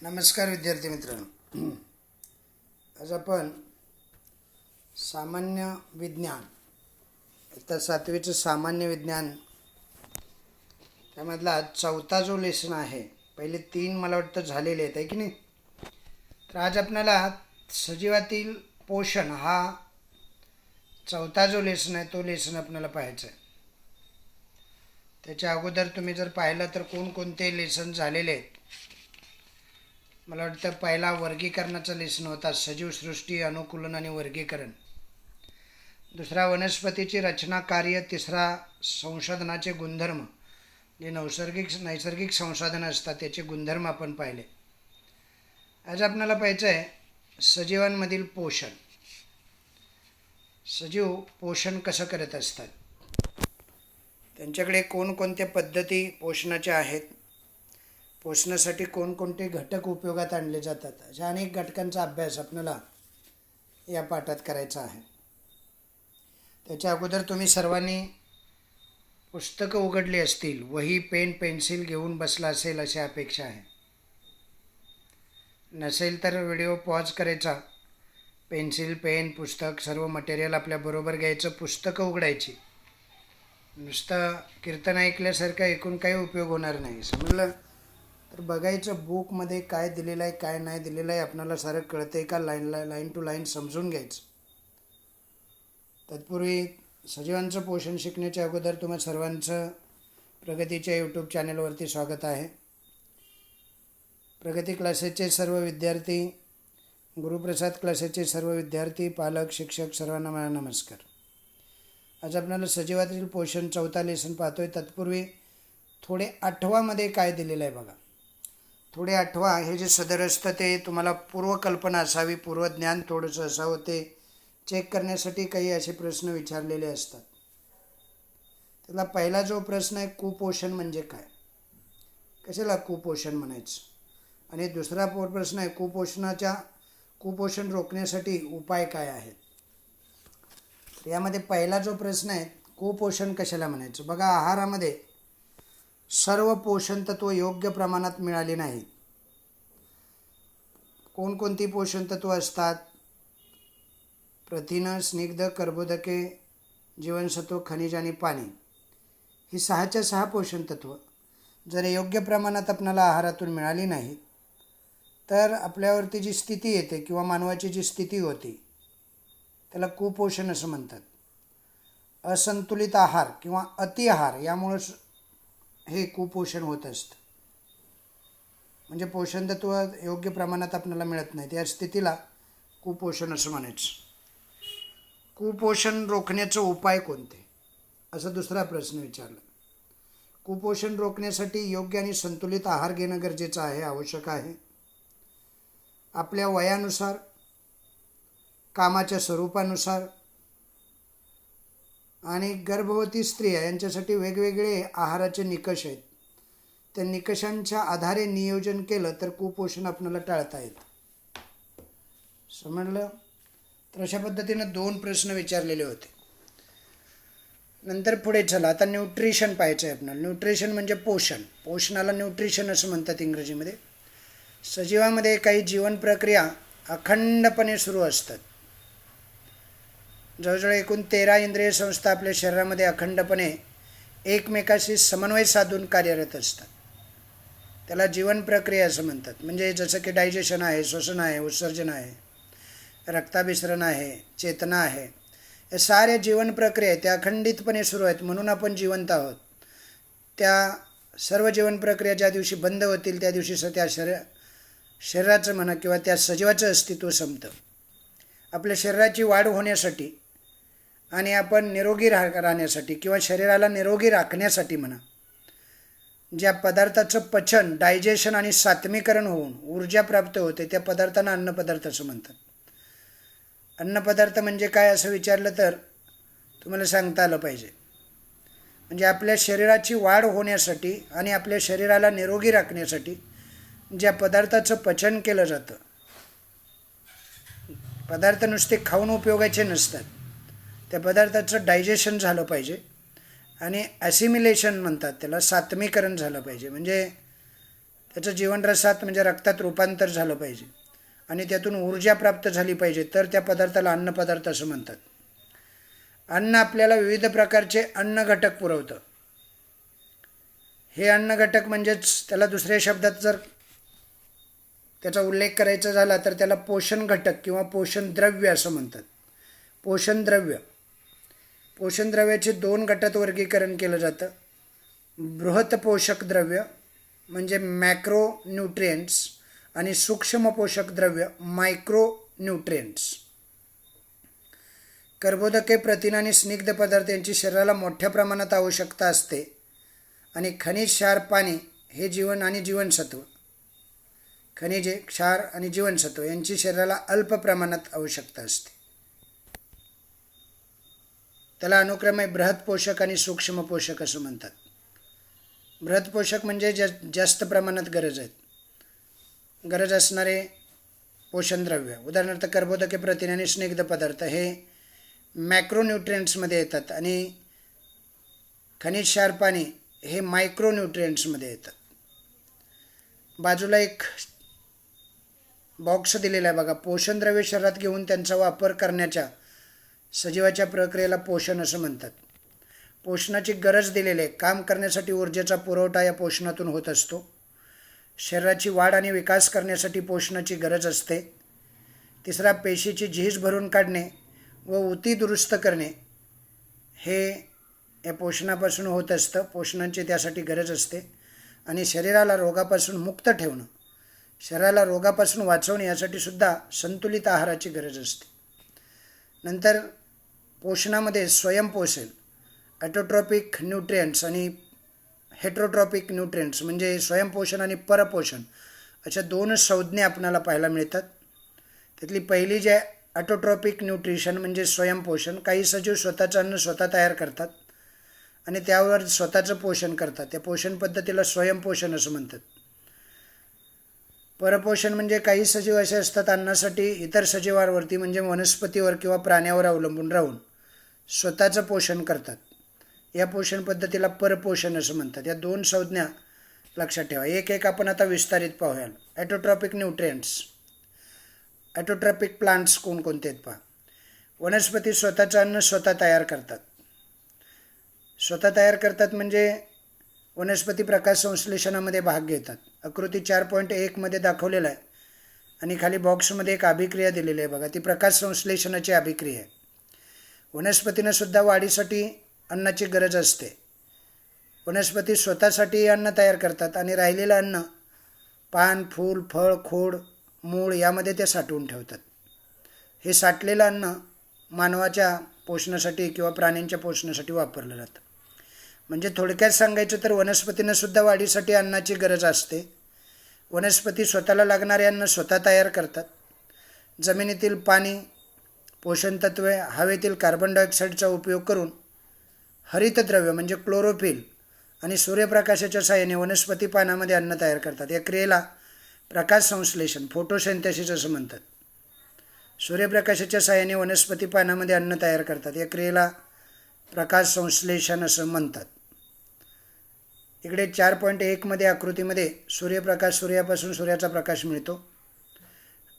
नमस्कार विद्यार्थी मित्रांनो. आज आपण सामान्य विज्ञान इयत्ता 7वीचं सामान्य विज्ञान त्यामधला चौथा जो लेसन आहे, पहिले 3 मला वाटतं झालेले आहेत आहे की नाही. तर आज आपल्याला सजीवातील पोषण हा चौथा जो लेसन आहे तो लेसन आपल्याला पाहायचा आहे. त्याच्या अगोदर तुम्ही जर पाहिलं तर कोणकोणते लेसन झालेले आहेत. मला वाटतं पहिला वर्गीकरणाचा लेसन होता, सजीवसृष्टी, अनुकूलन आणि वर्गीकरण. दुसरा वनस्पतीची रचना कार्य. तिसरा संशोधनाचे गुणधर्म, जे नैसर्गिक संसाधनं असतात त्याचे गुणधर्म आपण पाहिले. आज आपल्याला पाहायचं आहे सजीवांमधील पोषण. सजीव पोषण कसं करत असतात, त्यांच्याकडे कोणकोणत्या पद्धती पोषणाच्या आहेत, पोषणासाठी कोणकोणते घटक उपयोगात आणले जातात, अशा अनेक घटकांचा अभ्यास आपल्याला या पाठात करायचा आहे. त्याच्या अगोदर तुम्ही सर्वांनी पुस्तकं उघडली असतील, वही पेन पेन्सिल घेऊन बसला असेल अशी अपेक्षा आहे. नसेल तर व्हिडिओ पॉज करायचा, पेन्सिल पेन पुस्तक सर्व मटेरियल आपल्याबरोबर घ्यायचं, पुस्तकं उघडायची. नुसतं कीर्तन ऐकल्यासारखं ऐकून काही उपयोग होणार नाही, समजलं. तर बघायचं बुकमध्ये काय दिलेलं आहे काय नाही दिलेलं आहे, आपल्याला सारं कळतं आहे का, लाईन टू लाईन समजून घ्यायचं. तत्पूर्वी सजीवांचं पोषण शिकण्याच्या अगोदर तुम्हा सर्वांचं प्रगतीच्या यूट्यूब चॅनलवरती स्वागत आहे. प्रगती क्लासेसचे सर्व विद्यार्थी, गुरुप्रसाद क्लासेसचे सर्व विद्यार्थी, पालक, शिक्षक सर्वांना माझा नमस्कार. आज आपल्याला सजीवातील पोषण चौथा लेसन पाहतो आहे. तत्पूर्वी थोडे आठवामध्ये काय दिलेलं आहे बघा. थोडे आठवा हे जे सदर असतं ते तुम्हाला पूर्वकल्पना असावी, पूर्वज्ञान थोडंसं असावं, ते चेक करण्यासाठी काही असे प्रश्न विचारलेले असतात. त्याला पहिला जो प्रश्न आहे, कुपोषण म्हणजे काय, कशाला कुपोषण म्हणायचं. आणि दुसरा प्रश्न आहे कुपोषण रोखण्यासाठी उपाय काय आहेत. यामध्ये पहिला जो प्रश्न आहे, कुपोषण कशाला म्हणायचं. बघा, आहारामध्ये सर्व पोषण तत्व योग्य प्रमाणात मिळाली नाहीत. कोणकोणती पोषण तत्व असतात. प्रथिनं, स्निग्ध, कर्बोदके, जीवनसत्व, खनिज आणि पाणी, ही 6च्या 6 पोषण तत्व जर योग्य प्रमाणात आपल्याला आहारातून मिळाली नाही तर आपल्यावरती जी स्थिती येते किंवा मानवाची जी स्थिती होती त्याला कुपोषण असं म्हणतात. असंतुलित आहार किंवा अतिआहार यामुळंच हे कुपोषण होत असतं. म्हणजे पोषण तत्व योग्य प्रमाणात आपल्याला मिळत नाही, त्या स्थितीला कुपोषण असं म्हणायचं. कुपोषण रोखण्याचे उपाय कोणते, असा दुसरा प्रश्न विचारला. कुपोषण रोखण्यासाठी योग्य आणि संतुलित आहार घेणं गरजेचं आहे, आवश्यक आहे. आपल्या वयानुसार, कामाच्या स्वरूपानुसार आणि गर्भवती स्त्रिया यांच्यासाठी वेगवेगळे आहाराचे निकष आहेत. त्या निकषांच्या आधारे नियोजन केलं तर कुपोषण आपल्याला टाळता येतं, समजलं. तर अशा पद्धतीनं 2 प्रश्न विचारलेले होते. नंतर पुढे चला, आता न्यूट्रिशन पाहायचं आहे आपल्याला. न्यूट्रिशन म्हणजे पोषण. पोषणाला न्यूट्रिशन असं म्हणतात इंग्रजीमध्ये. सजीवामध्ये काही जीवन प्रक्रिया अखंडपणे सुरू असतात. जवळजवळ एकूण 13 इंद्रिय संस्था आपल्या शरीरामध्ये अखंडपणे एकमेकाशी समन्वय साधून कार्यरत असतात. त्याला जीवन प्रक्रिया असं म्हणतात. म्हणजे जसं की डायजेशन आहे, श्वसन आहे, उत्सर्जन आहे, रक्ताभिसरण आहे, चेतना आहे, या साऱ्या जीवन प्रक्रिया त्या अखंडितपणे सुरू आहेत, म्हणून आपण जिवंत आहोत. त्या सर्व जीवन प्रक्रिया ज्या दिवशी बंद होतील त्या दिवशी त्या शरीराचं म्हणा किंवा त्या सजीवाचं अस्तित्व संपतं. आपल्या शरीराची वाढ होण्यासाठी आणि आपण निरोगी राहण्यासाठी किंवा शरीराला निरोगी राखण्यासाठी म्हणा, ज्या पदार्थाचं पचन, डायजेशन आणि सात्मीकरण होऊन ऊर्जा प्राप्त होते त्या पदार्थांना अन्नपदार्थ असं म्हणतात. अन्नपदार्थ म्हणजे काय असं विचारलं तर तुम्हाला सांगता आलं पाहिजे. म्हणजे आपल्या शरीराची वाढ होण्यासाठी आणि आपल्या शरीराला निरोगी राखण्यासाठी ज्या पदार्थाचं पचन केलं जातं, पदार्थ नुसते खाऊन उपयोगाचे नसतात, त्या पदार्थाचं डायजेशन झालं पाहिजे आणि ॲसिमिलेशन म्हणतात त्याला, सात्मीकरण झालं पाहिजे. म्हणजे त्याचं जीवनरसात म्हणजे रक्तात रूपांतर झालं पाहिजे आणि त्यातून ऊर्जा प्राप्त झाली पाहिजे, तर त्या पदार्थाला अन्नपदार्थ असं म्हणतात. अन्न आपल्याला विविध प्रकारचे अन्न घटक पुरवतं. हे अन्न घटक म्हणजेच त्याला दुसऱ्या शब्दात जर त्याचा उल्लेख करायचा झाला तर त्याला पोषण घटक किंवा पोषण द्रव्य असं म्हणतात. पोषण द्रव्याचे 2 गटात वर्गीकरण केलं जातं. बृहत पोषक द्रव्य म्हणजे मॅक्रो न्यूट्रिएंट्स आणि सूक्ष्म पोषक द्रव्य मायक्रो न्यूट्रिएंट्स. कर्बोदके, प्रथिन आणि स्निग्ध पदार्थ यांची शरीराला मोठ्या प्रमाणात आवश्यकता असते आणि खनिज, क्षार, पाणी हे जीवन आणि जीवनसत्व, खनिजे, क्षार आणि जीवनसत्व यांची शरीराला अल्प प्रमाणात आवश्यकता असते. त्याला अनुक्रमे बृहत पोषक आणि सूक्ष्म पोषक असं म्हणतात. बृहत पोषक म्हणजे जास्त प्रमाणात गरज असणारे पोषण द्रव्य, उदाहरणार्थ कर्बोदके, प्रथिने आणि स्निग्ध पदार्थ हे मॅक्रोन्यूट्रिएंट्समध्ये येतात आणि खनिज, क्षार, पाणी हे मायक्रोन्यूट्रिएंट्समध्ये येतात. बाजूला एक बॉक्स दिलेला आहे बघा. पोषण द्रव्य शरीरात घेऊन त्यांचा वापर करण्याच्या सजीवाच्या प्रक्रियेला पोषण असं म्हणतात. पोषणाची गरज दिलेली आहे. काम करण्यासाठी ऊर्जेचा पुरवठा या पोषणातून होत असतो. शरीराची वाढ आणि विकास करण्यासाठी पोषणाची गरज असते. तिसरा, पेशीची झीज भरून काढणे व ऊती दुरुस्त करणे हे या पोषणापासून होत असतं. पोषणाची त्यासाठी गरज असते. आणि शरीराला रोगापासून मुक्त ठेवणं, शरीराला रोगापासून वाचवणे यासाठी सुद्धा संतुलित आहाराची गरज असते. नंतर पोषणामध्ये स्वयंपोषण, ॲटोट्रॉपिक न्यूट्रिएंट्स आणि हेट्रोट्रॉपिक न्यूट्रिएंट्स म्हणजे स्वयंपोषण आणि परपोषण अशा 2 संज्ञा आपल्याला पाहायला मिळतात. त्यातली पहिली जी आहे ॲटोट्रॉपिक न्यूट्रिशन म्हणजे स्वयंपोषण. काही सजीव स्वतःचं अन्न स्वतः तयार करतात आणि त्यावर स्वतःचं पोषण करतात. त्या पोषण पद्धतीला स्वयंपोषण असं म्हणतात. परपोषण म्हणजे काही सजीव असे असतात अन्नासाठी इतर सजीवांवरती म्हणजे वनस्पतीवर किंवा प्राण्यावर अवलंबून राहून स्वतःचं पोषण करतात. या पोषण पद्धतीला परपोषण असं म्हणतात. या 2 संज्ञा लक्षात ठेवा. एक आपण आता विस्तारित पाहूया. ॲटोट्रॉपिक न्यूट्रिएंट्स, ॲटोट्रॉपिक प्लांट्स कोणकोणते आहेत पहा. वनस्पती स्वतःचं अन्न स्वतः तयार करतात. स्वतः तयार करतात म्हणजे वनस्पती प्रकाश संश्लेषणामध्ये भाग घेतात. आकृती 4.1 मध्ये दाखवलेला आहे आणि खाली बॉक्समध्ये एक अभिक्रिया दिलेली आहे बघा. ती प्रकाश संश्लेषणाची अभिक्रिया आहे. वनस्पतीनं सुद्धा वाढीसाठी अन्नाची गरज असते. वनस्पती स्वतःसाठी अन्न तयार करतात आणि राहिलेलं अन्न पान, फूल, फळ, खोड, मूळ यामध्ये ते साठवून ठेवतात. हे साठलेलं अन्न मानवाच्या पोषणासाठी किंवा प्राण्यांच्या पोषणासाठी वापरलं जातं. म्हणजे थोडक्यात सांगायचं तर वनस्पतीनं सुद्धा वाढीसाठी अन्नाची गरज असते. वनस्पती स्वतःला लागणारे अन्न स्वतः तयार करतात. जमिनीतील पाणी, पोषण तत्वे, हवेतील कार्बन डायऑक्साईडचा उपयोग करून हरितद्रव्य म्हणजे क्लोरोफिल आणि सूर्यप्रकाशाच्या साहाय्याने वनस्पती पानामध्ये अन्न तयार करतात. या क्रियेला प्रकाश संश्लेषण फोटोसिंथेसिस असं म्हणतात. सूर्यप्रकाशाच्या साहाय्याने वनस्पती पानामध्ये अन्न तयार करतात. या क्रियेला प्रकाश संश्लेषण असं म्हणतात. इकडे 4.1 मध्ये आकृतीमध्ये सूर्यापासून सूर्याचा प्रकाश मिळतो.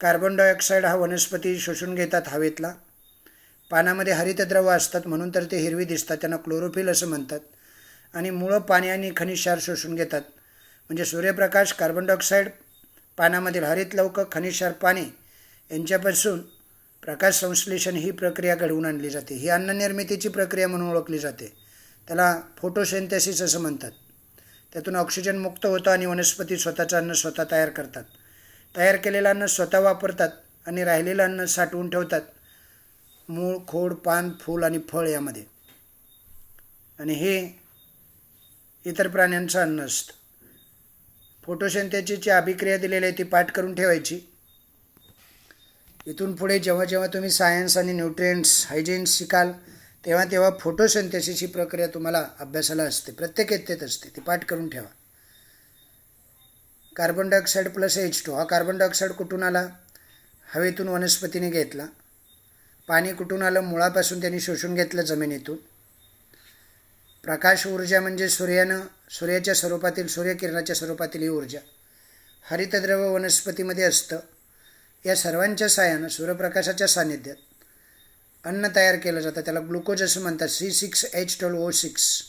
कार्बन डायऑक्साईड हा वनस्पती शोषून घेतात हवेतला. पानामध्ये हरितद्रव्य असतात म्हणून तर ते हिरवी दिसतात, त्यांना क्लोरोफिल असं म्हणतात. आणि मुळं पाणी आणि खनिज क्षार शोषून घेतात. म्हणजे सूर्यप्रकाश, कार्बन डायऑक्साईड, पानामधील हरित लवक, खनिज क्षार, पाणी यांच्यापासून प्रकाश संश्लेषण ही प्रक्रिया घडवून आणली जाते. ही अन्ननिर्मितीची प्रक्रिया म्हणून ओळखली जाते. त्याला फोटोसिंथेसिस असं म्हणतात. त्यातून ऑक्सिजन मुक्त होतं आणि वनस्पती स्वतःचं अन्न स्वतः तयार करतात. तयार केलेलं अन्न स्वतः वापरतात आणि राहिलेलं अन्न साठवून ठेवतात मूळ, खोड, पान, फूल आणि फळ यामध्ये. आणि हे इतर प्राण्यांचं अन्न असतं. फोटोसिंथेसिसची अभिक्रिया दिलेली आहे ती पाठ करून ठेवायची. इथून पुढे जेव्हा जेव्हा तुम्ही सायन्स आणि न्यूट्रिएंट्स, हायजीन शिकाल तेव्हा फोटोसिंथेसिस ही प्रक्रिया तुम्हाला अभ्यासाला असते. प्रत्येक इयत्तेत असते. ती पाठ करून ठेवा. कार्बन डायऑक्साईड प्लस H2 हा कार्बन डायऑक्साईड कुठून आला? हवेतून वनस्पतीने घेतला. पाणी कुठून आलं? मुळापासून त्यांनी शोषून घेतलं जमिनीतून. प्रकाश ऊर्जा म्हणजे सूर्याच्या स्वरूपातील, सूर्यकिरणाच्या स्वरूपातील ही ऊर्जा. हरितद्रव वनस्पतीमध्ये असतं. या सर्वांच्या साहाय्यानं सूर्यप्रकाशाच्या सान्निध्यात अन्न तयार केलं जातं. त्याला ग्लुकोज असं म्हणतात, C6H12O6,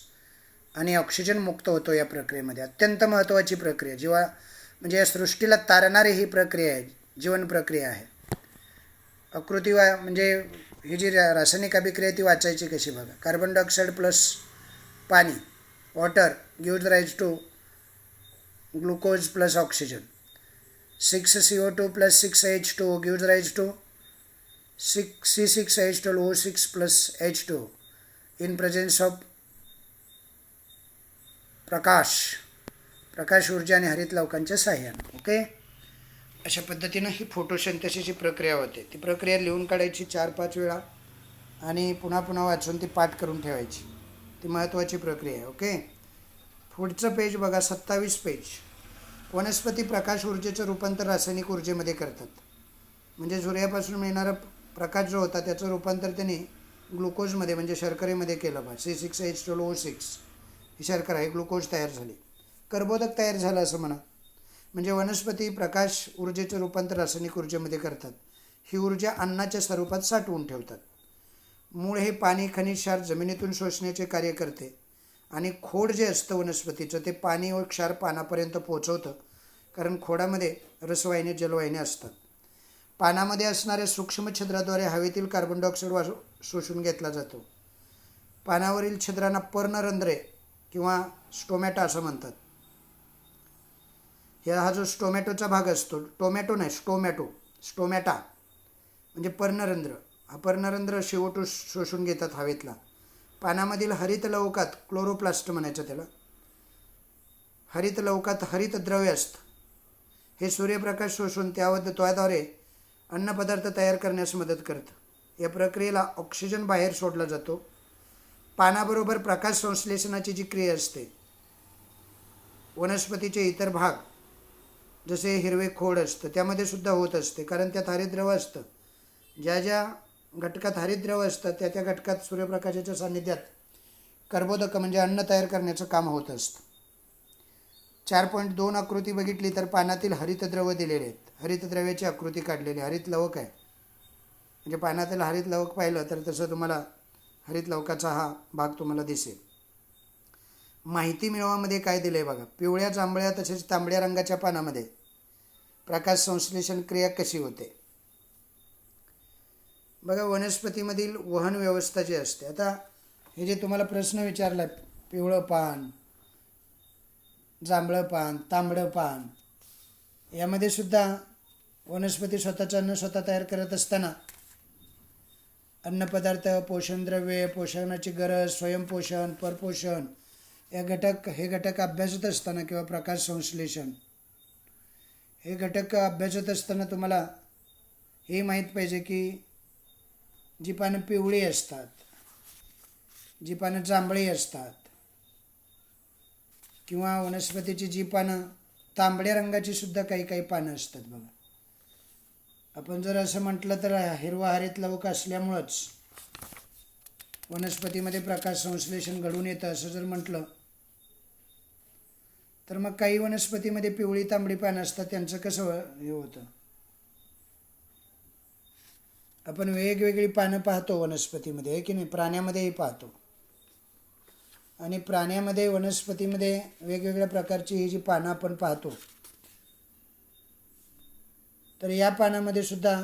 आणि ऑक्सिजन मुक्त होतो या प्रक्रियेमध्ये. अत्यंत महत्त्वाची प्रक्रिया, म्हणजे या सृष्टीला तारणारी ही प्रक्रिया आहे, जीवन प्रक्रिया आहे. आकृती म्हणजे ही जी रासायनिक अभिक्रिया ती वाचायची कशी बघा. कार्बन डायऑक्साईड प्लस पाणी, water, gives rise to glucose plus oxygen. 6CO2 plus 6H2O gives rise to C6H12O6 plus H2O in presence of प्रकाश ऊर्जा आणि हरित लवकांच्या साह्यानं. ओके, अशा पद्धतीनं ही फोटोसिंथेसिसची प्रक्रिया होते. ती प्रक्रिया लिहून काढायची 4-5 वेळा आणि पुन्हा पुन्हा वाचून ती पाठ करून ठेवायची. ती महत्त्वाची प्रक्रिया आहे. ओके, पुढचं पेज बघा, 27 पेज. वनस्पती प्रकाश ऊर्जेचं रूपांतर रासायनिक ऊर्जेमध्ये करतात. म्हणजे सूर्यापासून मिळणारा प्रकाश जो होता त्याचं रूपांतर त्यांनी ग्लुकोजमध्ये म्हणजे शर्करेमध्ये केलं बा. C6H12O6 ही शर्करा आहे, ग्लुकोज तयार झाली, कर्बोदक तयार झालं असं म्हणा. म्हणजे वनस्पती प्रकाश ऊर्जेचं रूपांतर रासायनिक ऊर्जेमध्ये करतात. ही ऊर्जा अन्नाच्या स्वरूपात साठवून ठेवतात. मूळ हे पाणी, खनिज, क्षार जमिनीतून शोषण्याचे कार्य करते आणि खोड जे असतं वनस्पतीचं ते पाणी व क्षार पानापर्यंत पोहोचवतं. कारण खोडामध्ये रसवाहिनी, जलवाहिनी असतात. पानामध्ये असणाऱ्या सूक्ष्म छिद्राद्वारे हवेतील कार्बन डायऑक्साईड शोषून घेतला जातो. पानावरील छिद्रांना पर्णरंध्रे किंवा स्टोमॅटा असं म्हणतात. हा जो स्टोमॅटोचा भाग असतो, स्टोमॅटा म्हणजे पर्णरंध्र. हा पर्णरंध्र CO2 शोषून घेतात हवेतला. पानामधील हरित लवकात, क्लोरोप्लास्ट म्हणायचं त्याला, हरित लवकात हरितद्रव्य असतं. हे सूर्यप्रकाश शोषून त्याद्वारे अन्नपदार्थ तयार करण्यास मदत करतं. या प्रक्रियेला ऑक्सिजन बाहेर सोडला जातो. पानाबरोबर प्रकाश संश्लेषणाची जी क्रिया असते, वनस्पतीचे इतर भाग जसे हिरवे खोड असतं त्यामध्ये सुद्धा होत असते. कारण त्यात हरितद्रव असतं. ज्या घटकात हरितद्रव असतं त्या घटकात सूर्यप्रकाशाच्या सान्निध्यात कर्बोदक म्हणजे अन्न तयार करण्याचं काम होत असतं. 4.2 आकृती बघितली तर पानातील हरितद्रव्य दिलेले आहेत. हरितद्रव्याची आकृती काढलेली, हरित लवक आहे. म्हणजे पानातील हरित लवक पाहिलं तर तसं तुम्हाला हरित लवकाचा हा भाग तुम्हाला दिसेल. माहिती मिळवामध्ये काय दिलं आहे बघा. पिवळ्या, जांभळ्या तसेच तांबड्या रंगाच्या पानामध्ये प्रकाश संश्लेषण क्रिया कशी होते बघा. वनस्पतीमधील वहन व्यवस्था जी असते, आता हे जे तुम्हाला प्रश्न विचारला, पिवळं पान, जांभळं पान, तांबडं पान, यामध्ये सुद्धा वनस्पती स्वतःचं अन्न स्वतः तयार करत असताना अन्नपदार्थ, पोषणद्रव्ये, पोषणाची गरज, स्वयंपोषण, परपोषण हे घटक अभ्यासत असताना किंवा प्रकाश संश्लेषण हे घटक अभ्यासत असताना तुम्हाला हे माहीत पाहिजे की जी पानं पिवळी असतात, जी पानं जांभळी असतात किंवा वनस्पतीची जी पानं तांबड्या रंगाची सुद्धा काही पानं असतात बघा. आपण जर असं म्हटलं तर हिरवा हरित लवक असल्यामुळंच वनस्पतीमध्ये प्रकाश संश्लेषण घडून येतं असं जर म्हटलं तर मग काही वनस्पतीमध्ये पिवळी तांबडी पानं असतात, त्यांचं कसं हे होतं. आपण वेगवेगळी पानं पाहतो वनस्पतीमध्ये, आहे की नाही. प्राण्यामध्येही पाहतो. आणि प्राण्यामध्ये, वनस्पतीमध्ये वेगवेगळ्या प्रकारची ही जी पानं आपण पाहतो, तर या पानामध्ये सुद्धा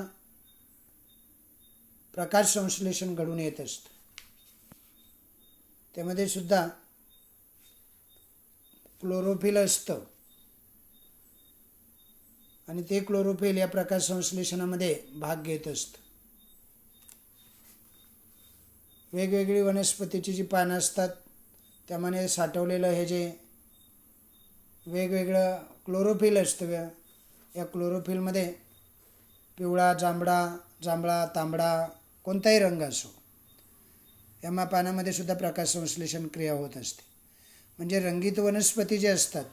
प्रकाश संश्लेषण घडून येत असतं. त्यामध्ये सुद्धा क्लोरोफिल असतं आणि ते क्लोरोफिल या प्रकाश संश्लेषणामध्ये भाग घेत असतं. वेगवेगळी वनस्पतीची जी पानं असतात त्यामध्ये साठवलेलं हे जे वेगवेगळं क्लोरोफिल असतं, या क्लोरोफिलमध्ये पिवळा, जांभळा, तांबडा कोणताही रंग असो, या पानामध्ये सुद्धा प्रकाश संश्लेषण क्रिया होत असते. म्हणजे रंगीत वनस्पती जे असतात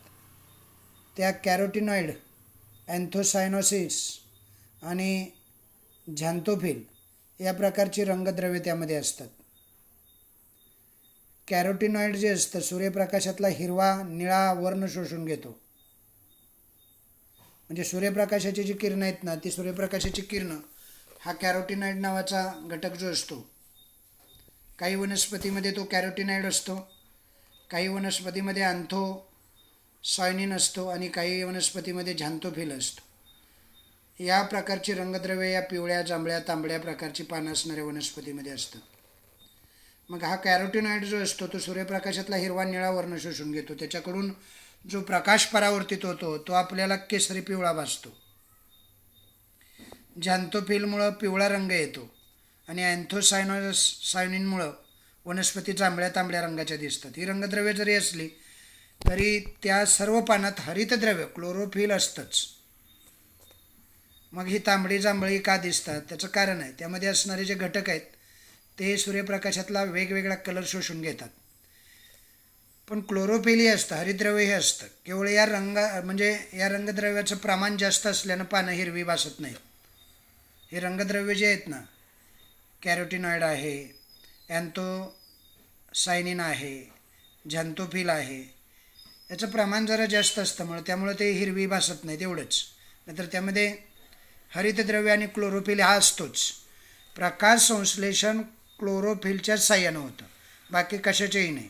त्या कॅरोटिनॉइड, अँथोसायनोसिस आणि झॅन्थोफिल या प्रकारची रंगद्रव्ये त्यामध्ये असतात. कॅरोटिनॉइड जे असतं सूर्यप्रकाशातला हिरवा, निळा वर्ण शोषून घेतो म्हणजे सूर्यप्रकाशाची जी किरणं आहेत ना, ती सूर्यप्रकाशाची किरणं हा कॅरोटीनॉइड नावाचा घटक जो असतो, काही वनस्पतीमध्ये तो कॅरोटीनॉइड असतो, काही वनस्पतीमध्ये अँथोसायनिन असतो आणि काही वनस्पतीमध्ये झॅन्थोफिल असतो. या प्रकारची रंगद्रव्ये या पिवळ्या, जांभळ्या, तांबड्या प्रकारची पानं असणाऱ्या वनस्पतीमध्ये असतात. मग हा कॅरोटीनॉइड जो असतो तो सूर्यप्रकाशातला हिरवा निळा वर्ण शोषून घेतो. त्याच्याकडून जो प्रकाश परावर्तित होतो तो आपल्याला केसरी पिवळा भासतो. झॅन्थोफिलमुळं पिवळा रंग येतो आणि सायनिनमुळं वनस्पती जांभळ्या तांबड्या रंगाच्या दिसतात. ही रंगद्रव्ये जरी असली तरी त्या सर्व पानात हरितद्रव्य क्लोरोफिल असतंच. मग ही तांबडी जांभळी का दिसतात त्याचं कारण आहे, त्यामध्ये असणारे जे घटक आहेत ते सूर्यप्रकाशातला वेगवेगळा कलर शोषून घेतात. पण क्लोरोफिल हे असतं, हरितद्रव्य हे असतं. केवळ या रंगद्रव्याचं प्रमाण जास्त असल्यानं पानं हिरवी भासत नाहीत. हे रंगद्रव्य जे आहेत ना, कॅरोटीनॉइड आहे, अँथोसायनिन आहे, झॅन्थोफिल आहे, याचं प्रमाण जरा जास्त असतं त्यामुळे ते हिरवी भासत नाहीत एवढंच. नंतर त्यामध्ये हरितद्रव्य आणि क्लोरोफिल हा असतोच. प्रकाश संश्लेषण क्लोरोफिलच्याच साह्यानं होतं, बाकी कशाचेही नाही.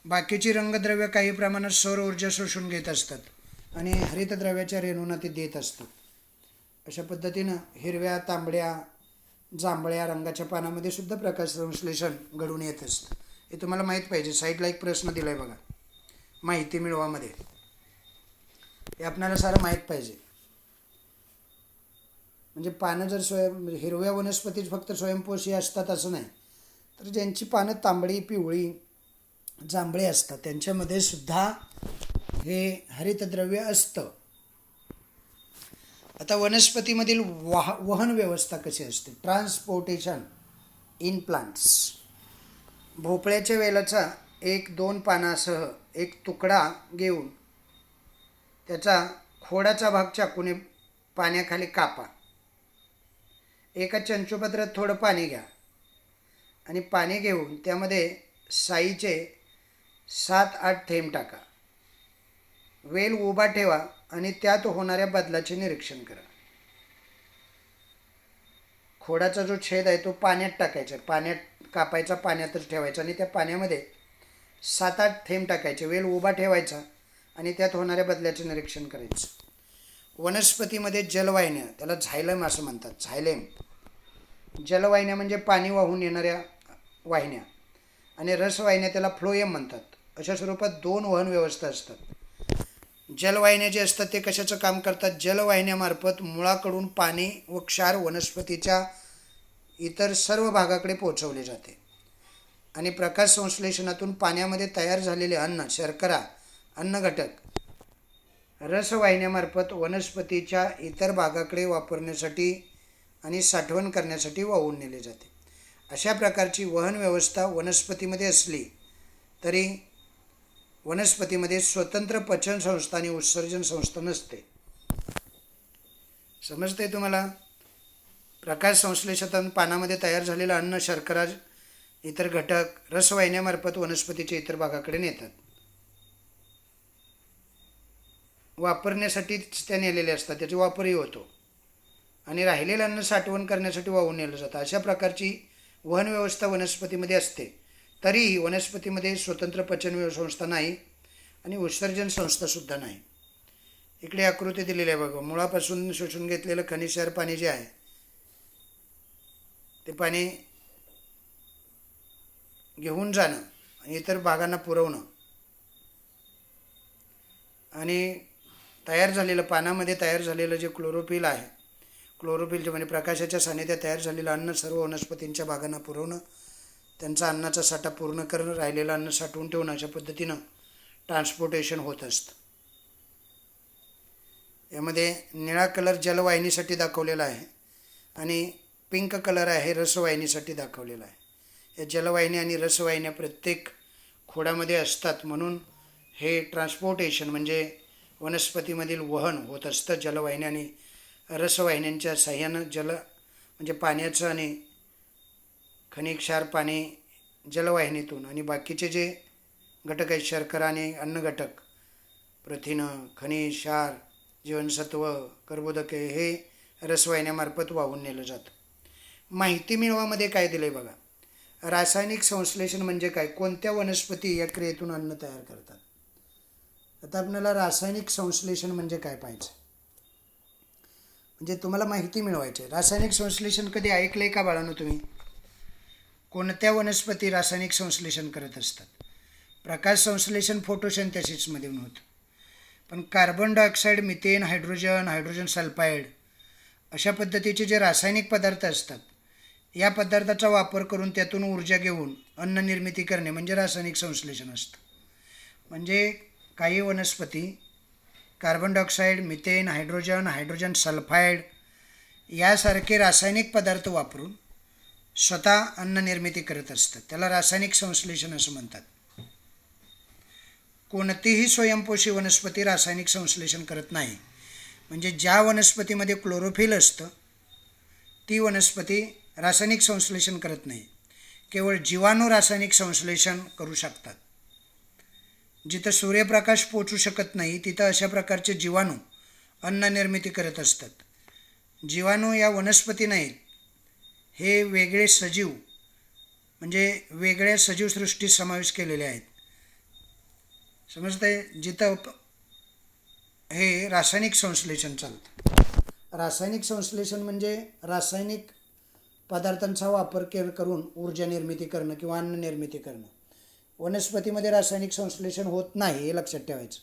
बाकीची रंगद्रव्य काही प्रमाणात सौर ऊर्जा शोषून घेत असतात आणि हरितद्रव्याच्या रेणूंना ते देत असतात. अशा पद्धतीनं हिरव्या, तांबड्या, जांभळ्या रंगाच्या पानामध्ये सुद्धा प्रकाश संश्लेषण घडून येत असतं. हे तुम्हाला माहीत पाहिजे. साईडला एक प्रश्न दिला आहे बघा, माहिती मिळवामध्ये. हे आपल्याला सारं माहीत पाहिजे. म्हणजे पानं जर हिरव्या वनस्पतीच फक्त स्वयंपोषी असतात असं नाही, तर ज्यांची पानं तांबडी, पिवळी, जांभळे असतात त्यांच्यामध्ये सुद्धा हे हरितद्रव्य असतं. आता वनस्पतीमधील वहन व्यवस्था कशी असते, ट्रान्सपोर्टेशन इन प्लांट्स. भोपळ्याच्या वेलाचा 1-2 पानासह एक तुकडा घेऊन त्याचा खोडाचा भाग चाकूने पाण्याखाली कापा. एका चंचुपात्रात थोडं पाणी घ्या आणि पाणी घेऊन त्यामध्ये साईचे 7-8 थेंब टाका. वेल उभा ठेवा आणि त्यात होणाऱ्या बदलाचे निरीक्षण करा. खोडाचा जो छेद आहे तो पाण्यात टाकायचा, पाण्यात कापायचा, पाण्यातच ठेवायचा आणि त्या पाण्यामध्ये 7-8 थेंब टाकायचे. वेल उभा ठेवायचा आणि त्यात होणाऱ्या बदलाचे निरीक्षण करायचं. वनस्पतीमध्ये जलवाहिन्या, त्याला झायलम असं म्हणतात, झायलेम. जलवाहिन्या म्हणजे पाणी वाहून येणाऱ्या वाहिन्या, आणि रसवाहिन्या त्याला फ्लोएम म्हणतात. अशा स्वरूपात 2 वहन व्यवस्था असतात. जलवाहिन्या जे असतात ते कशाचं काम करतात, जलवाहिन्यामार्फत मुळाकडून पाणी व क्षार वनस्पतीच्या इतर सर्व भागाकडे पोहोचवले जाते आणि प्रकाश संश्लेषणातून पाण्यामध्ये तयार झालेले अन्न, शर्करा, अन्न घटक रसवाहिन्यामार्फत वनस्पतीच्या इतर भागाकडे वापरण्यासाठी आणि साठवण करण्यासाठी वाहून नेले जाते. अशा प्रकारची वहन व्यवस्था वनस्पतीमध्ये असली तरी वनस्पतीमध्ये स्वतंत्र पचन संस्था आणि उत्सर्जन संस्था नसते. समजते तुम्हाला? प्रकाश संश्लेषणातून पानामध्ये तयार झालेलं अन्न, शर्करा, इतर घटक रसवाहिन्यामार्फत वनस्पतीच्या इतर भागाकडे नेतात. वापरण्यासाठीच त्या नेलेले असतात, त्याचा वापरही होतो आणि राहिलेलं अन्न साठवण करण्यासाठी वाहून नेलं जातं. अशा प्रकारची वहन व्यवस्था वनस्पतीमध्ये असते. तरीही वनस्पतीमध्ये स्वतंत्र पचन संस्था नाही आणि उत्सर्जन संस्थासुद्धा नाही. इकडे आकृती दिलेली आहे बघा. मुळापासून शोषून घेतलेलं खनिजक्षार पाणी जे आहे ते पाणी घेऊन जाणं आणि इतर भागांना पुरवणं आणि तयार झालेलं पानामध्ये तयार झालेलं जे क्लोरोफिल आहे, क्लोरोफिलचे म्हणजे प्रकाशाच्या सानिध्यात तयार झालेलं अन्न सर्व वनस्पतींच्या भागांना पुरवणं, त्यांचा अन्नाचा साठा पूर्ण करणं, राहिलेलं अन्न साठवून ठेवणं, अशा पद्धतीनं ट्रान्सपोर्टेशन होत असतं. यामध्ये निळा कलर जलवाहिनीसाठी दाखवलेला आहे आणि पिंक कलर आहे रसवाहिनीसाठी दाखवलेला आहे. या जलवाहिनी आणि रसवाहिन्या प्रत्येक खोडामध्ये असतात, म्हणून हे ट्रान्सपोर्टेशन म्हणजे वनस्पतीमधील वहन होत असतं जलवाहिन्या आणि रसवाहिन्यांच्या साह्यानं. म्हणजे पाण्याचं आणि खनिज क्षार पाणी जलवाहिनीतून आणि बाकीचे जे घटक आहेत शर्करा आणि अन्न घटक, प्रथिनं, खनिज, क्षार, जीवनसत्व, कर्बोदके हे रसवाहिन्यामार्फत वाहून नेलं जातं. माहिती मिळवामध्ये काय दिलं आहे बघा. रासायनिक संश्लेषण म्हणजे काय, कोणत्या वनस्पती या क्रियेतून अन्न तयार करतात. आता आपल्याला रासायनिक संश्लेषण म्हणजे काय पाहिजे, म्हणजे तुम्हाला माहिती मिळवायची आहे. रासायनिक संश्लेषण कधी ऐकलं आहे का बाळांनो तुम्ही? कोणत्या वनस्पती रासायनिक संश्लेषण करत असतात? प्रकाश संश्लेषण फोटोसिंथेसिसमधून होतं. पण carbon dioxide, methane, hydrogen sulphide अशा पद्धतीचे जे रासायनिक पदार्थ असतात, या पदार्थाचा वापर करून त्यातून ऊर्जा घेऊन अन्न निर्मिती करणे म्हणजे रासायनिक संश्लेषण असतं. म्हणजे काही वनस्पती carbon dioxide, methane, hydrogen sulphide यासारखे रासायनिक पदार्थ वापरून स्वतः अन्न निर्मिती करत असतात. त्याला रासायनिक संश्लेषण असं म्हणतात. कोणतीही स्वयंपोषी वनस्पती रासायनिक संश्लेषण करत नाही. म्हणजे ज्या वनस्पतीमध्ये क्लोरोफिल असतं ती वनस्पती रासायनिक संश्लेषण करत नाही. केवळ जीवाणू रासायनिक संश्लेषण करू शकतात. जिथं सूर्यप्रकाश पोचू शकत नाही तिथं अशा प्रकारचे जीवाणू अन्न निर्मिती करत असतात. जीवाणू या वनस्पती नाहीत, हे वेगळे सजीव म्हणजे वेगळ्या सजीवसृष्टीत समावेश केलेले आहेत. समजतंय? जिथं हे रासायनिक संश्लेषण चालतं. रासायनिक संश्लेषण म्हणजे रासायनिक पदार्थांचा वापर करून ऊर्जा निर्मिती करणं किंवा अन्न निर्मिती करणं. वनस्पतीमध्ये रासायनिक संश्लेषण होत नाही हे लक्षात ठेवायचं.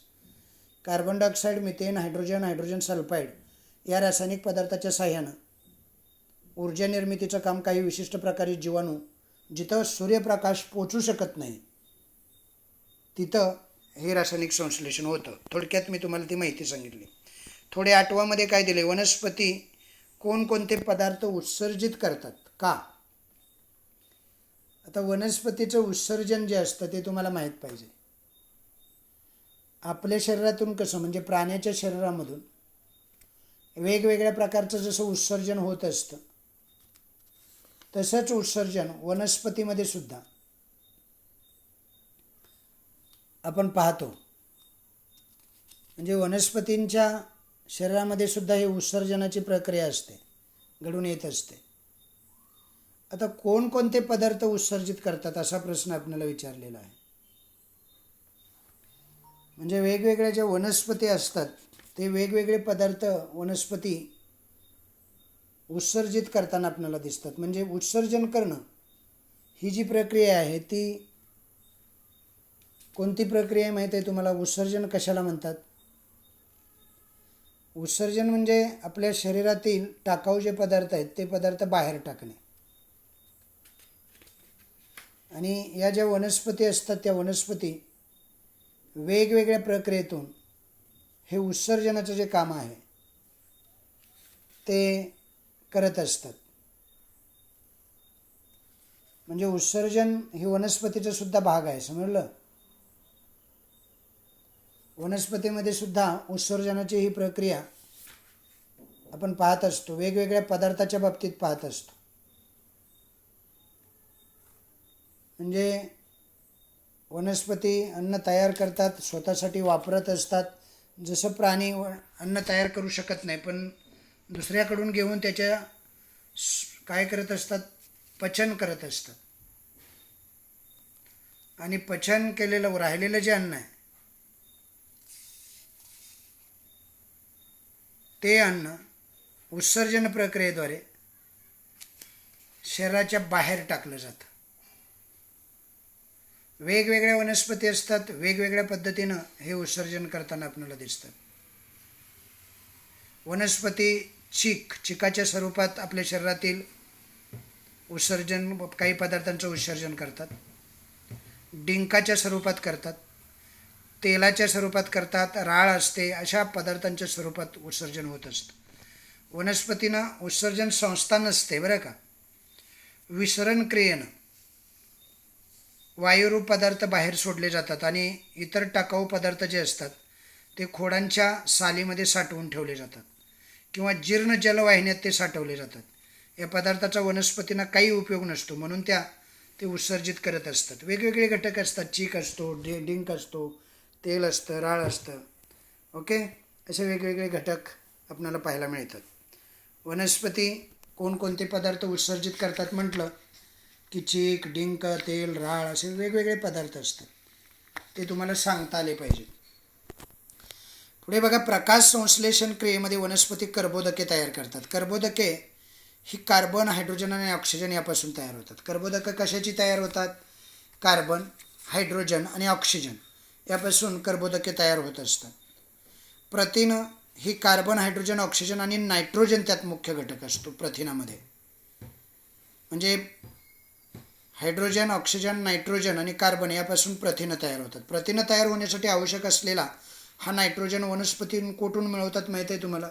Carbon dioxide, methane, hydrogen sulphide या रासायनिक पदार्थाच्या साह्यानं ऊर्जा निर्मितीचं काम काही विशिष्ट प्रकारे जीवाणू जिथं सूर्यप्रकाश पोचू शकत नाही तिथं हे रासायनिक संश्लेषण होतं. थोडक्यात मी तुम्हाला ती माहिती सांगितली. थोडे 8वामध्ये काय दिले, वनस्पती कोणकोणते पदार्थ उत्सर्जित करतात का. आता वनस्पतीचं उत्सर्जन जे असतं ते तुम्हाला माहीत पाहिजे. आपल्या शरीरातून कसं, म्हणजे प्राण्याच्या शरीरामधून वेगवेगळ्या प्रकारचं जसं उत्सर्जन होत असतं तसंच उत्सर्जन वनस्पतीमध्ये सुद्धा आपण पाहतो. म्हणजे वनस्पतींच्या शरीरामध्ये सुद्धा हे उत्सर्जनाची प्रक्रिया असते, घडून येत असते. आता कोणकोणते पदार्थ उत्सर्जित करतात असा प्रश्न आपल्याला विचारलेला आहे. म्हणजे वेगवेगळ्या ज्या वनस्पती असतात ते वेगवेगळे पदार्थ वनस्पती उत्सर्जित करताना आपल्याला दिसतात. म्हणजे उत्सर्जन करणं ही जी प्रक्रिया आहे ती कोणती प्रक्रिया आहे माहीत आहे तुम्हाला? उत्सर्जन कशाला म्हणतात? उत्सर्जन म्हणजे आपल्या शरीरातील टाकाऊ जे पदार्थ आहेत ते पदार्थ बाहेर टाकणे. आणि या ज्या वनस्पती असतात त्या वनस्पती वेगवेगळ्या प्रक्रियेतून हे उत्सर्जनाचं जे काम आहे ते करत असतात. म्हणजे उत्सर्जन हे वनस्पतीचा सुद्धा भाग आहे, समजलं? वनस्पतीमध्ये सुद्धा उत्सर्जनाची ही प्रक्रिया आपण पाहत असतो, वेगवेगळ्या पदार्थाच्या बाबतीत पाहत असतो. म्हणजे वनस्पती अन्न तयार करतात, स्वतःसाठी वापरत असतात. जसं प्राणी अन्न तयार करू शकत नाही पण दुसऱ्याकडून घेऊन त्याच्या काय करत असतात, पचन करत असतात. आणि पचन केलेलं राहिलेलं जे अन्न आहे ते अन्न उत्सर्जन प्रक्रियेद्वारे शरीराच्या बाहेर टाकलं जातं. वेगवेगळ्या वनस्पती असतात, वेगवेगळ्या पद्धतीनं हे उत्सर्जन करताना आपल्याला दिसतात. वनस्पती चिकाच्या स्वरूपात आपल्या शरीरातील उत्सर्जन, काही पदार्थांचं उत्सर्जन करतात. डिंकाच्या स्वरूपात करतात, तेलाच्या स्वरूपात करतात, राळ असते, अशा पदार्थांच्या स्वरूपात उत्सर्जन होत असतं. वनस्पतीनं उत्सर्जन संस्था नसते बरं का. विसरण क्रियेनं वायुरूप पदार्थ बाहेर सोडले जातात आणि इतर टाकाऊ पदार्थ जे असतात ते खोडांच्या सालीमध्ये साठवून ठेवले जातात किंवा जीर्ण जलवाहिन्यात ते साठवले जातात. या पदार्थाचा वनस्पतींना काही उपयोग नसतो म्हणून ते उत्सर्जित करत असतात. वेगवेगळे घटक असतात, चीक असतो, डिंक असतो, तेल असतं, राळ असतं. ओके, असे वेगवेगळे घटक आपल्याला पाहायला मिळतात. वनस्पती कोणकोणते पदार्थ उत्सर्जित करतात म्हटलं की चीक, डिंक, तेल, राळ असे वेगवेगळे पदार्थ असतात. ते तुम्हाला सांगता आले पाहिजे. पुढे बघा, प्रकाश संश्लेषण क्रियेमध्ये वनस्पती कर्बोदके तयार करतात. कर्बोदके ही कार्बन, हायड्रोजन आणि ऑक्सिजन यापासून तयार होतात. कर्बोदके कशाची तयार होतात? कार्बन, हायड्रोजन आणि ऑक्सिजन यापासून कर्बोदके तयार होत असतात. प्रथिनं ही कार्बन, हायड्रोजन, ऑक्सिजन आणि नायट्रोजन त्यात मुख्य घटक असतो प्रथिनामध्ये. म्हणजे हायड्रोजन, ऑक्सिजन, नायट्रोजन आणि कार्बन यापासून प्रथिनं तयार होतात. प्रथिनं तयार होण्यासाठी आवश्यक असलेला हा नायट्रोजन वनस्पती कुठून मिळवतात माहीत आहे तुम्हाला?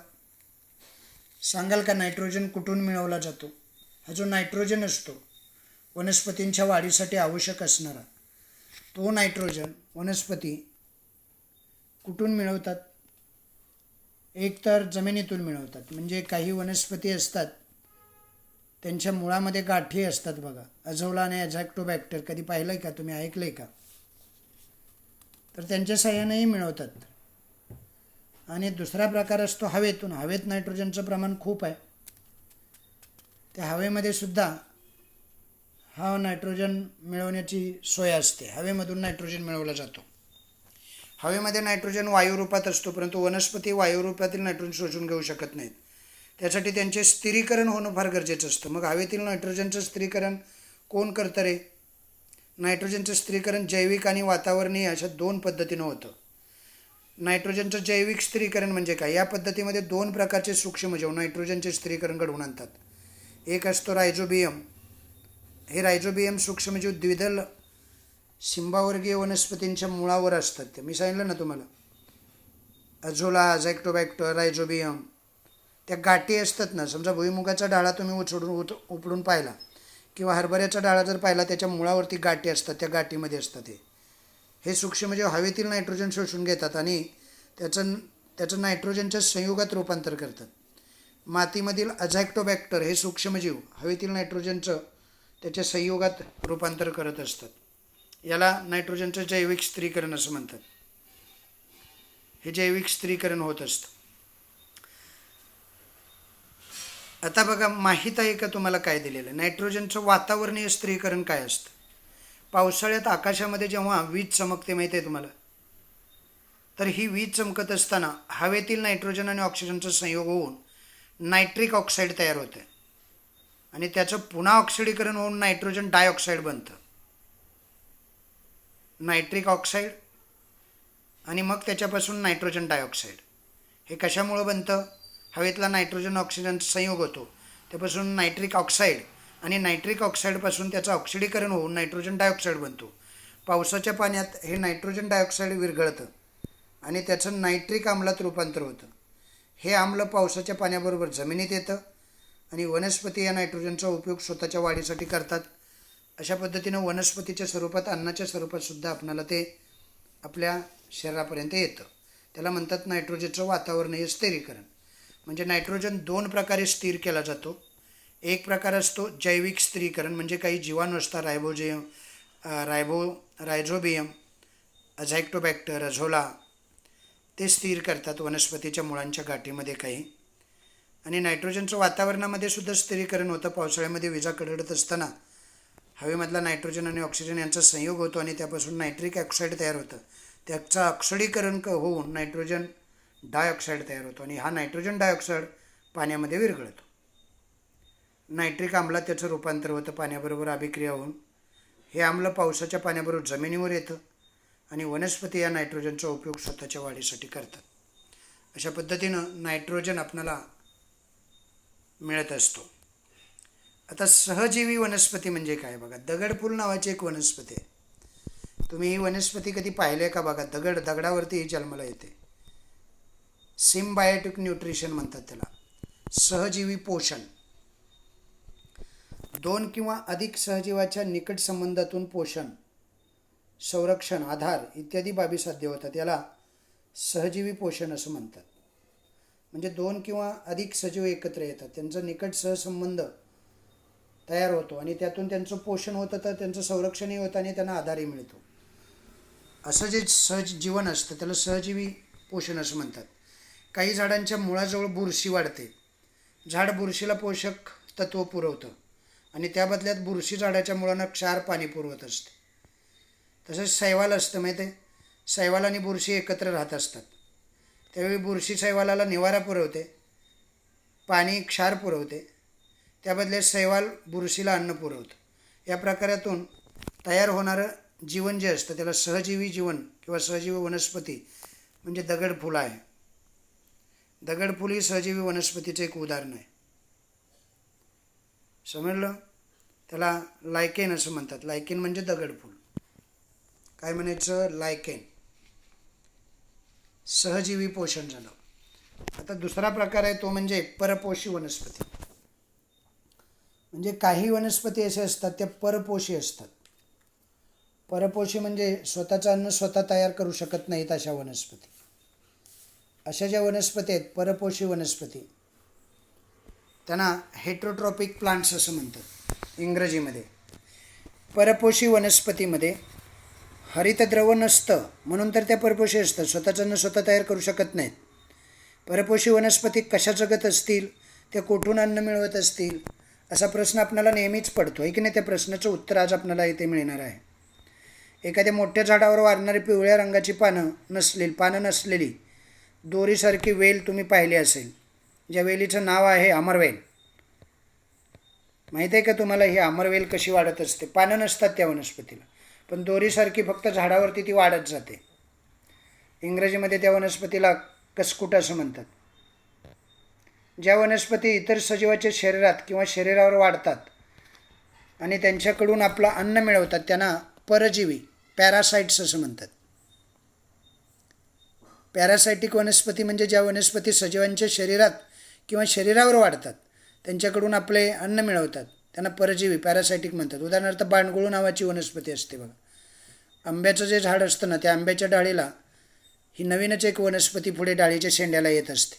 सांगाल का नायट्रोजन कुठून मिळवला जातो? हा जो नायट्रोजन असतो वनस्पतींच्या वाढीसाठी आवश्यक असणारा, तो नायट्रोजन वनस्पती कुठून मिळवतात? एक तर जमिनीतून मिळवतात. म्हणजे काही वनस्पती असतात त्यांच्या मुळामध्ये गाठी असतात बघा, अझोला आणि अझॅक्टोबॅक्टर. कधी पाहिलं आहे का तुम्ही? ऐकलं आहे का? तर त्यांच्या साह्यानेही मिळवतात. आणि दुसरा प्रकार असतो हवेतून. हवेत नायट्रोजनचं प्रमाण खूप आहे. त्या हवेमध्ये सुद्धा हा नायट्रोजन मिळवण्याची सोय असते. हवेमधून नायट्रोजन मिळवला जातो. हवेमध्ये नायट्रोजन वायुरूपात असतो, परंतु वनस्पती वायुरूपातील नायट्रोजन शोषून घेऊ शकत नाहीत. त्यासाठी त्यांचे स्थिरीकरण होणं फार गरजेचं असतं. मग हवेतील नायट्रोजनचं स्थिरीकरण कोण करतं रे? नायट्रोजनचं स्थिरीकरण जैविक आणि वातावरणीय अशा 2 पद्धतीनं होतं. नायट्रोजनचं जैविक स्थिरीकरण म्हणजे काय? या पद्धतीमध्ये 2 प्रकारचे सूक्ष्मजीव नायट्रोजनचे स्थिरीकरण घडवून आणतात. एक असतो रायझोबियम. हे रायझोबियम सूक्ष्मजीव द्विदल शिंबावर्गीय वनस्पतींच्या मुळावर असतात. ते मी सांगितलं ना तुम्हाला, अझोला, अझॅक्टोबॅक्टर, रायझोबियम. त्या गाठी असतात ना, समजा भुईमुगाचा डाळा तुम्ही उपडून पाहिला किंवा हरभऱ्याचा डाळा जर पाहिला, त्याच्या मुळावरती गाठी असतात. त्या गाठीमध्ये असतात हे सूक्ष्मजीव हवेतील नायट्रोजन शोषून घेतात आणि त्याचं नायट्रोजनच्या संयुगात रूपांतर करतात. मातीमधील अझॅक्टोबॅक्टर हे सूक्ष्मजीव हवेतील नायट्रोजनचं त्याच्या संयुगात रूपांतर करत असतात. याला नायट्रोजनचं जैविक स्थिरीकरण असं म्हणतात. हे जैविक स्थिरीकरण होत असतं. आता बघा, माहीत आहे का तुम्हाला काय दिलेलं? नायट्रोजनचं वातावरणीय स्थिरीकरण काय असतं? पावसाळ्यात आकाशामध्ये जेव्हा वीज चमकते माहीत आहे तुम्हाला, तर ही वीज चमकत असताना हवेतील नायट्रोजन आणि ऑक्सिजनचा संयोग होऊन नायट्रिक ऑक्साईड तयार होते आणि त्याचं पुन्हा ऑक्सिडीकरण होऊन नायट्रोजन डायऑक्साईड बनतं. नायट्रिक ऑक्साईड आणि मग त्याच्यापासून नायट्रोजन डायऑक्साईड. हे कशामुळं बनतं? हवेतला नायट्रोजन ऑक्सिजनचा संयोग होतो, त्यापासून नायट्रिक ऑक्साईड आणि नायट्रिक ऑक्साईडपासून त्याचं ऑक्सिडीकरण होऊन नायट्रोजन डायऑक्साईड बनतो. पावसाच्या पाण्यात हे नायट्रोजन डायऑक्साईड विरघळतं आणि त्याचं नायट्रिक आम्लात रूपांतर होतं. हे आम्ल पावसाच्या पाण्याबरोबर जमिनीत येतं आणि वनस्पती या नायट्रोजनचा उपयोग स्वतःच्या वाढीसाठी करतात. अशा पद्धतीनं वनस्पतीच्या स्वरूपात, अन्नाच्या स्वरूपात सुद्धा आपणाला ते आपल्या शरीरापर्यंत येतं. त्याला म्हणतात नायट्रोजनचं वातावरणीय स्थिरीकरण. म्हणजे नायट्रोजन 2 प्रकारे स्थिर केला जातो. एक प्रकार असतो जैविक स्थिरीकरण, म्हणजे काही जीवाणू असतात, रायझोबियम, अझॅक्टोबॅक्टर, अझोला, ते स्थिर करतात वनस्पतीच्या मुळांच्या गाठीमध्ये काही. आणि नायट्रोजनचं वातावरणामध्ये सुद्धा स्थिरीकरण होतं. पावसाळ्यामध्ये विजा कडकडत असताना हवेमधला नायट्रोजन आणि ऑक्सिजन यांचा संयोग होतो आणि त्यापासून नायट्रिक ऑक्साईड तयार होतं. त्याचं ऑक्सिडीकरण होऊन नायट्रोजन डायऑक्साईड तयार होतो आणि हा नायट्रोजन डायऑक्साईड पाण्यामध्ये विरघळतो. नायट्रिक आम्लात त्याचं रूपांतर होतं पाण्याबरोबर अभिक्रिया होऊन. हे आम्ल पावसाच्या पाण्याबरोबर जमिनीवर येतं आणि वनस्पती या नायट्रोजनचा उपयोग स्वतःच्या वाढीसाठी करतात. अशा पद्धतीनं नायट्रोजन आपल्याला मिळत असतो. आता सहजीवी वनस्पती म्हणजे काय बघा. दगडफूल नावाची एक वनस्पती आहे. तुम्ही ही वनस्पती कधी पाहिले का बघा? दगडावरती ही जन्माला येते. सिम्बायोटिक न्यूट्रिशन म्हणतात त्याला, सहजीवी पोषण. 2 किंवा अधिक सहजीवाच्या निकट संबंधातून पोषण, संरक्षण, आधार इत्यादी बाबी साध्य होतात. याला सहजीवी पोषण असं म्हणतात. म्हणजे 2 किंवा अधिक सजीव एकत्र येतात, त्यांचा निकट सहसंबंध तयार होतो आणि त्यातून त्यांचं पोषण होतं, तर त्यांचं संरक्षणही होतं आणि त्यांना आधारही मिळतो. असं जे जीवन असतं त्याला सहजीवी पोषण असं म्हणतात. काही झाडांच्या मुळाजवळ बुरशी वाढते. झाड बुरशीला पोषक तत्व पुरवतं आणि त्या बदल्यात बुरशी झाडाच्या मुळांना क्षार पाणी पुरवत असते. तसंच शैवाल असतं माहिती आहे. शैवाल आणि बुरशी एकत्र राहत असतात. त्यावेळी बुरशी शैवालाला निवारा पुरवते, पाणी क्षार पुरवते. त्या बदल्यात शैवाल बुरशीला अन्न पुरवतं. या प्रकारातून तयार होणारं जीवन जे असतं त्याला सहजीवी जीवन किंवा सहजीवी वनस्पती म्हणजे दगडफूल आहे. दगडफूल ही सहजीवी वनस्पतीचं एक उदाहरण आहे. समजलं? त्याला लायकेन असं म्हणतात. लायकेन म्हणजे दगडफूल. काय म्हणायचं? लायकेन. सहजीवी पोषण झालं. आता दुसरा प्रकार आहे तो म्हणजे परपोषी वनस्पती. म्हणजे काही वनस्पती असे असतात त्या परपोषी असतात. परपोषी म्हणजे स्वतःचं अन्न स्वतः तयार करू शकत नाहीत अशा वनस्पती. अशा ज्या वनस्पती आहेत परपोषी वनस्पती त्यांना हेटरोट्रॉपिक प्लांट्स असं म्हणतात इंग्रजीमध्ये. परपोषी वनस्पतीमध्ये हरितद्रव्य नसतं म्हणून तर त्या परपोषी असतात. स्वतःचं अन्न स्वतः तयार करू शकत नाहीत. परपोषी वनस्पती कशा जगत असतील, त्या कुठून अन्न मिळवत असतील असा प्रश्न आपल्याला नेहमीच पडतो आहे की नाही. त्या प्रश्नाचं उत्तर आज आपल्याला इथे मिळणार आहे. एखाद्या मोठ्या झाडावर वाढणारी पिवळ्या रंगाची पानं नसलेली दोरीसारखी वेल तुम्ही पाहिली असेल, ज्या वेलीचं नाव आहे अमरवेल. माहीत आहे का तुम्हाला ही अमरवेल कशी वाढत असते? पानं नसतात त्या वनस्पतीला, पण दोरीसारखी फक्त झाडावरती ती वाढत जाते. इंग्रजीमध्ये त्या वनस्पतीला कसकुट असं म्हणतात. ज्या वनस्पती इतर सजीवाच्या शरीरात किंवा शरीरावर वाढतात आणि त्यांच्याकडून आपलं अन्न मिळवतात त्यांना परजीवी पॅरासाइट्स असं म्हणतात. पॅरासायटिक वनस्पती म्हणजे ज्या वनस्पती सजीवांच्या शरीरात किंवा शरीरावर वाढतात त्यांच्याकडून आपले अन्न मिळवतात त्यांना परजीवी पॅरासायटिक म्हणतात. उदाहरणार्थ बांडगुळू नावाची वनस्पती असते बघा. आंब्याचं जे झाड असतं ना त्या आंब्याच्या डाळीला ही नवीनच एक वनस्पती पुढे डाळीच्या शेंड्याला येत असते.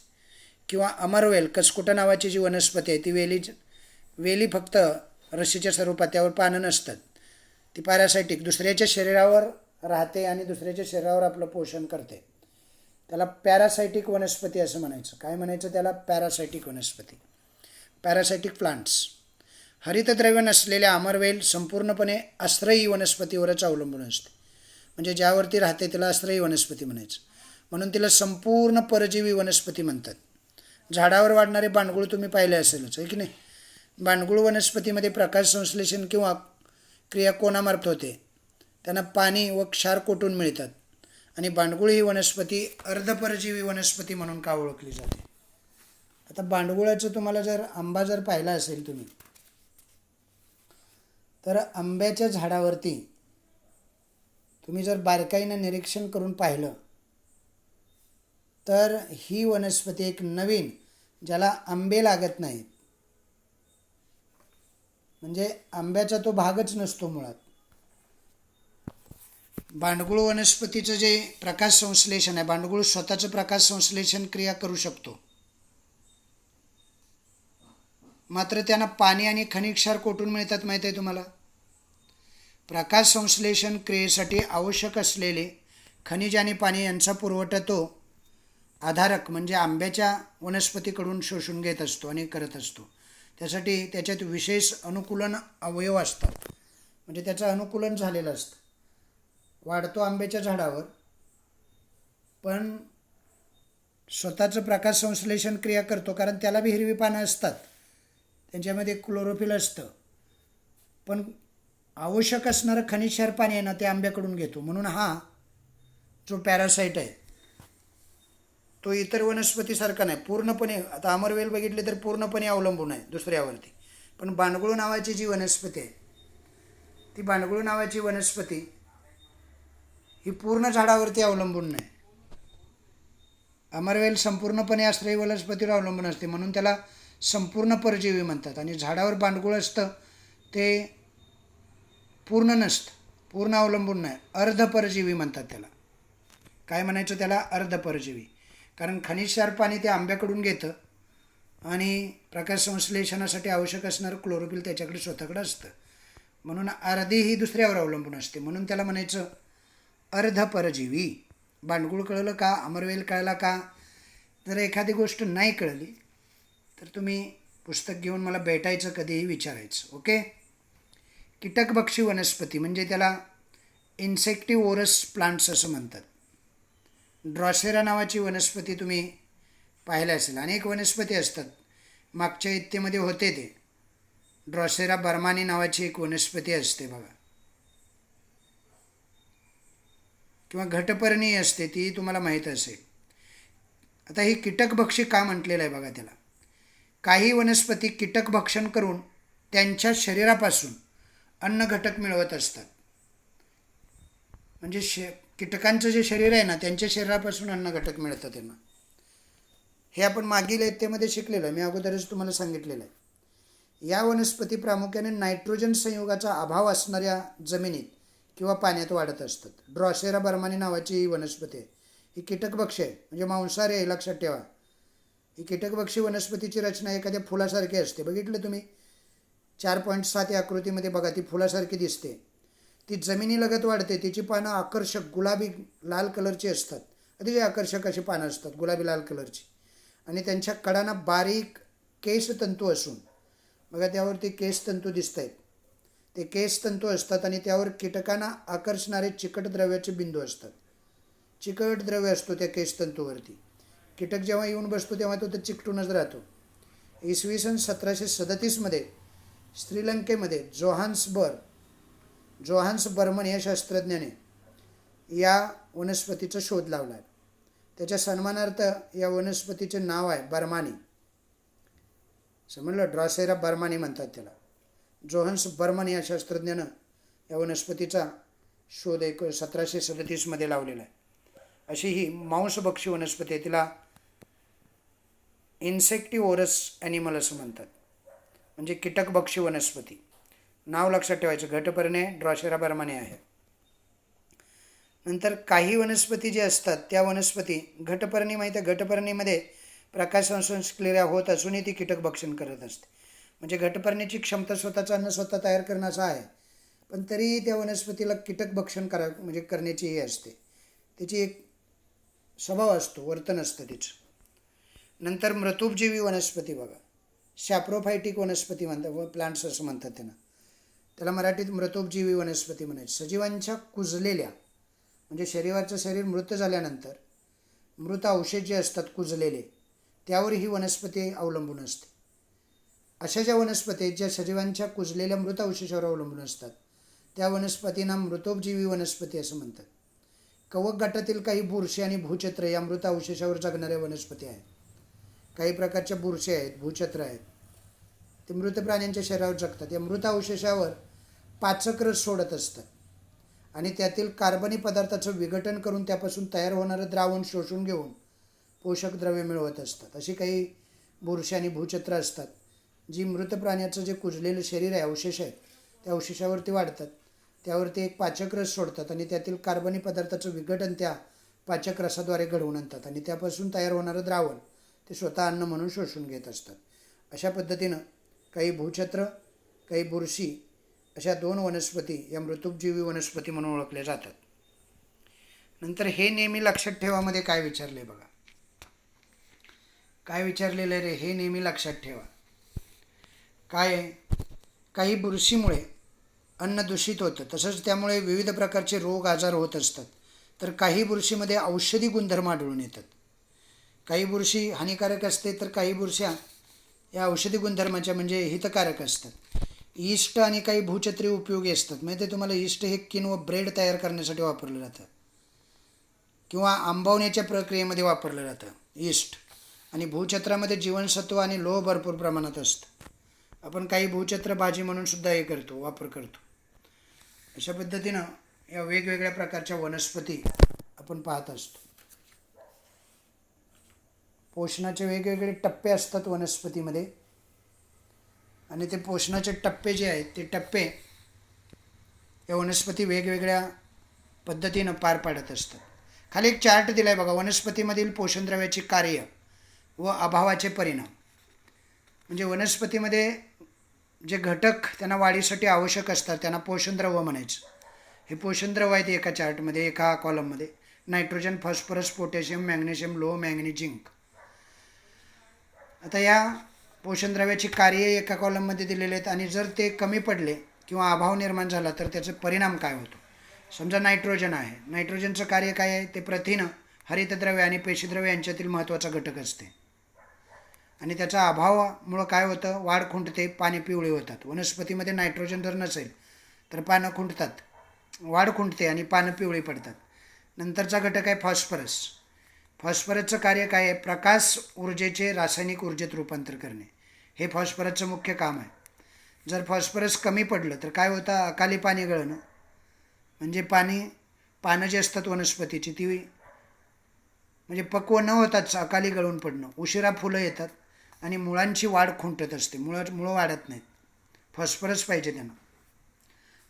किंवा अमरवेल कसकुटा नावाची जी वनस्पती आहे ती वेली फक्त रशीच्या स्वरूपात, त्यावर पानं नसतात. ती पॅरासायटिक दुसऱ्याच्या शरीरावर राहते आणि दुसऱ्याच्या शरीरावर आपलं पोषण करते. त्याला पॅरासायटिक वनस्पती असं म्हणायचं. काय म्हणायचं त्याला? पॅरासायटिक वनस्पती, पॅरासायटिक प्लांट्स. हरितद्रव्य नसलेल्या अमरवेल संपूर्णपणे आश्रयी वनस्पतीवरच अवलंबून असते. म्हणजे ज्यावरती राहते त्याला आश्रयी वनस्पती म्हणायचं. म्हणून तिला संपूर्ण परजीवी वनस्पती म्हणतात. झाडावर वाढणारे बांडगुळ तुम्ही पाहिले असेलच आहे की नाही. बांडगुळ वनस्पतीमध्ये प्रकाश संश्लेषण किंवा क्रिया कोणामार्फत होते. त्यांना पाणी व क्षार कोठून मिळतात आणि बांडगुळ ही वनस्पती अर्धपरजीवी वनस्पती म्हणून का ओळखली जाते? आता बांडगुळाचं तुम्हाला जर आंबा जर पाहिला असेल तुम्ही तर आंब्याच्या झाडावरती तुम्ही जर बारकाईनं निरीक्षण करून पाहिलं तर ही वनस्पती एक नवीन, ज्याला आंबे लागत नाहीत, म्हणजे आंब्याचा तो भागच नसतो मुळात. बांडगुळ वनस्पतीचं जे प्रकाश संश्लेषण आहे, बांडगुळ स्वतःचं प्रकाश संश्लेषण क्रिया करू शकतो, मात्र त्यांना पाणी आणि खनिज क्षार कोठून मिळतात माहीत आहे तुम्हाला? प्रकाश संश्लेषण क्रियेसाठी आवश्यक असलेले खनिज आणि पाणी यांचा पुरवठा तो आधारक म्हणजे आंब्याच्या वनस्पतीकडून शोषून घेत असतो आणि करत असतो. त्यासाठी त्याच्यात विशेष अनुकूलन अवयव असतात, म्हणजे त्याचं अनुकूलन झालेलं असतं. वाढतो आंब्याच्या झाडावर पण स्वतःचं प्रकाश संश्लेषण क्रिया करतो, कारण त्याला बी हिरवी पानं असतात, त्यांच्यामध्ये क्लोरोफिल असतं, पण आवश्यक असणारं खनिज क्षार पाणी आहे ना ते आंब्याकडून घेतो. म्हणून हा जो पॅरासाईट आहे तो इतर वनस्पतीसारखा नाही पूर्णपणे. आता अमरवेल बघितले तर पूर्णपणे अवलंबून आहे दुसऱ्यावरती, पण बांडगुळ नावाची जी वनस्पती आहे ती बांडगुळ नावाची वनस्पती ही पूर्ण झाडावरती अवलंबून नाही. अमरवेल संपूर्णपणे आश्रयी वनस्पतीवर अवलंबून असते म्हणून त्याला संपूर्ण परजीवी म्हणतात. आणि झाडावर बांडगुळ असतं ते पूर्ण नसतं, पूर्ण अवलंबून नाही, अर्धपरजीवी म्हणतात त्याला. काय म्हणायचं त्याला? अर्धपरजीवी. कारण खनिज क्षार पाणी ते आंब्याकडून घेतं आणि प्रकाश संश्लेषणासाठी आवश्यक असणारं क्लोरोफिल त्याच्याकडे स्वतःकडे असतं, म्हणून अर्धी ही दुसऱ्यावर अवलंबून असते, म्हणून त्याला म्हणायचं अर्धपरजीवी. बांडगुळ कळलं का? अमरवेल कळला का? जर एखादी गोष्ट नाही कळली तर तुम्ही पुस्तक घेऊन मला भेटायचं, कधीही विचारायचं. ओके. कीटकभक्षी वनस्पती म्हणजे त्याला इन्सेक्टिव्होरस प्लांट्स असं म्हणतात. ड्रॉसेरा नावाची वनस्पती तुम्ही पाहिलं असेल. अनेक वनस्पती असतात. मागच्या इत्तेमध्ये होते ते. ड्रॉसेरा बर्मानी नावाची एक वनस्पती असते बघा, किंवा घटपर्णी असते, ती तुम्हाला माहीत असेल. आता ही कीटकभक्षी का म्हटलेलं आहे बघा त्याला. काही वनस्पती कीटकभक्षण करून त्यांच्या शरीरापासून अन्न घटक मिळवत असतात. म्हणजे कीटकांचं जे शरीर आहे ना, त्यांच्या शरीरापासून अन्न घटक मिळतं त्यांना. हे आपण मागील इत्तेमध्ये शिकलेलं आहे, मी अगोदरच तुम्हाला सांगितलेलं आहे. या वनस्पती प्रामुख्याने नायट्रोजन संयुगाचा अभाव असणाऱ्या जमिनीत किंवा पाण्यात वाढत असतात. ड्रॉसेरा बर्मानी नावाची ही वनस्पती आहे. ही कीटकभक्षी आहे, म्हणजे मांसाहारी आहे, लक्षात ठेवा. ही कीटकभक्षी वनस्पतीची रचना एखाद्या फुलासारखी असते. बघितलं तुम्ही 4.7 या आकृतीमध्ये बघा, ती फुलासारखी दिसते. ती जमिनीलगत वाढते. तिची पानं आकर्षक गुलाबी लाल कलरची असतात. अतिशय आकर्षक अशी पानं असतात, गुलाबी लाल कलरची. आणि त्यांच्या कडांना बारीक केसतंतू असून बघा, त्यावरती केसतंतू दिसत आहेत. ते केसतंतू असतात आणि त्यावर कीटकांना आकर्षणारे चिकट द्रव्याचे बिंदू असतात. चिकट द्रव्य असतो त्या केसतंतूवरती. कीटक जेव्हा येऊन बसतो तेव्हा तो तर चिकटूनच राहतो. इसवी सन 1737मध्ये श्रीलंकेमध्ये जोहान्स बर्मन या शास्त्रज्ञाने या वनस्पतीचा शोध लावला आहे. त्याच्या सन्मानार्थ या वनस्पतीचे नाव आहे बर्मानी. समजलं, ड्रॉसेरा बर्मानी म्हणतात त्याला. जोहान्स बर्मन या शास्त्रज्ञानं या वनस्पतीचा शोध 1737मध्ये लावलेला आहे. अशी ही मांसभक्षी वनस्पती आहे. तिला इन्सेक्टिव्होरस ॲनिमल असं म्हणतात, म्हणजे कीटकभक्षी वनस्पती. नाव लक्षात ठेवायचं, घटपर्णी ड्रॉसेरा बर्मानी आहे. नंतर काही वनस्पती जे असतात त्या वनस्पती घटपर्णी, माहीत आहे, घटपर्णीमध्ये प्रकाशसंश्लेषण होत असूनही ती कीटकभक्षण करत असते. म्हणजे घटपर्णीची क्षमता स्वतःचं अन्न स्वतः तयार करण्याचं आहे, पण तरीही त्या वनस्पतीला कीटकभक्षण म्हणजे करण्याची ही असते. त्याची एक स्वभाव असतो, वर्तन असतं तिचं. नंतर मृतुपजीवी वनस्पती बघा, सॅप्रोफायटिक वनस्पती म्हणतात, प्लांट्स असं म्हणतात त्यांना. त्याला मराठीत मृतोपजीवी वनस्पती म्हणायची. सजीवांच्या कुजलेल्या, म्हणजे शरीराचं शरीर मृत झाल्यानंतर मृत अवशेष जे असतात कुजलेले, त्यावर ही वनस्पती अवलंबून असते. अशा ज्या वनस्पती आहेत ज्या सजीवांच्या कुजलेल्या मृत अवशेषावर अवलंबून असतात त्या वनस्पतींना मृतोपजीवी वनस्पती असं म्हणतात. कवक गटातील काही बुरशी आणि भूछत्र या मृत अवशेषावर जगणाऱ्या वनस्पती आहेत. काही प्रकारच्या बुरशी आहेत, भूछत्र आहेत, ते मृत प्राण्यांच्या शरीरावर जगतात. या मृत अवशेषावर पाचक रस सोडत असतात आणि त्यातील कार्बनी पदार्थाचं विघटन करून त्यापासून तयार होणारं द्रावण शोषून घेऊन पोषक द्रव्ये मिळवत असतात. अशी काही बुरशी आणि भूछत्र असतात जी मृत प्राण्याचं जे कुजलेलं शरीर आहे, अवशेष आहेत, त्या अवशेषावरती वाढतात. त्यावरती एक पाचक रस सोडतात आणि त्यातील कार्बनी पदार्थाचं विघटन त्या पाचक रसाद्वारे घडवून आणतात आणि त्यापासून तयार होणारं द्रावण ते स्वतः अन्न म्हणून शोषून घेत असतात. अशा पद्धतीनं काही भूछत्र, काही बुरशी, अशा 2 वनस्पती या मृतुपजीवी वनस्पती म्हणून ओळखल्या जातात. नंतर हे नेहमी लक्षात ठेवामध्ये काय विचारले बघा, काय विचारलेलं आहे रे, हे नेहमी लक्षात ठेवा. काय आहे, काही बुरशीमुळे अन्न दूषित होतं, तसंच त्यामुळे विविध प्रकारचे रोग आजार होत असतात. तर काही बुरशीमध्ये औषधी गुणधर्म आढळून येतात. काही बुरशी हानिकारक असते तर काही बुरश्या या औषधी गुणधर्माच्या म्हणजे हितकारक असतात. ईस्ट आणि काही भूछत्री उपयोगी असतात. म्हणजे ते तुम्हाला ईस्ट हे किन व ब्रेड तयार करण्यासाठी वापरलं जातं किंवा आंबवण्याच्या प्रक्रियेमध्ये वापरलं जातं ईस्ट. आणि भूछत्रामध्ये जीवनसत्व आणि लोह भरपूर प्रमाणात असतं. आपण काही भूछत्र भाजी म्हणून सुद्धा हे करतो, वापर करतो. अशा पद्धतीनं या वेगवेगळ्या प्रकारच्या वनस्पती आपण पाहत असतो. पोषणाचे वेगवेगळे टप्पे असतात वनस्पतीमध्ये आणि ते पोषणाचे टप्पे जे आहेत ते टप्पे या वनस्पती वेगवेगळ्या पद्धतीनं पार पाडत असतात. खाली एक चार्ट दिला आहे बघा, वनस्पतीमधील पोषणद्रव्याची कार्य व अभावाचे परिणाम. म्हणजे वनस्पतीमध्ये जे घटक त्यांना वाढीसाठी आवश्यक असतात त्यांना पोषणद्रव्य म्हणायचं. हे पोषणद्रव्य आहेत एका चार्टमध्ये, एका कॉलममध्ये. नायट्रोजन, फॉस्फरस, पोटॅशियम, मॅग्नेशियम, लोह, मॅंगनीज, झिंक. आता या पोषणद्रव्याची कार्ये एका कॉलममध्ये दिलेले आहेत आणि जर ते कमी पडले किंवा अभाव निर्माण झाला तर त्याचे परिणाम काय होतो. समजा नायट्रोजन आहे. नायट्रोजनचं कार्य काय आहे? ते प्रथिनं, हरितद्रव्य आणि पेशीद्रव्य यांच्यातील महत्त्वाचा घटक असते आणि त्याचा अभावामुळं काय होतं? वाढ खुंटते, पाने पिवळी होतात. वनस्पतीमध्ये नायट्रोजन जर नसेल तर पानं खुंटतात, वाढ खुंटते आणि पानं पिवळी पडतात. नंतरचा घटक आहे फॉस्फरस. फॉस्फरसचं कार्य काय आहे? प्रकाश ऊर्जेचे रासायनिक ऊर्जेत रूपांतर करणे, हे फॉस्फरसचं मुख्य काम आहे. जर फॉस्फरस कमी पडलं तर काय होतं? अकाली पाने गळणं, म्हणजे पानं जी असतात वनस्पतीची ती म्हणजे पक्व न होताच अकाली गळून पडणं, उशिरा फुलं येतात आणि मुळांची वाढ खुंटत असते, मुळं वाढत नाहीत. फॉस्फरस पाहिजे त्यांना.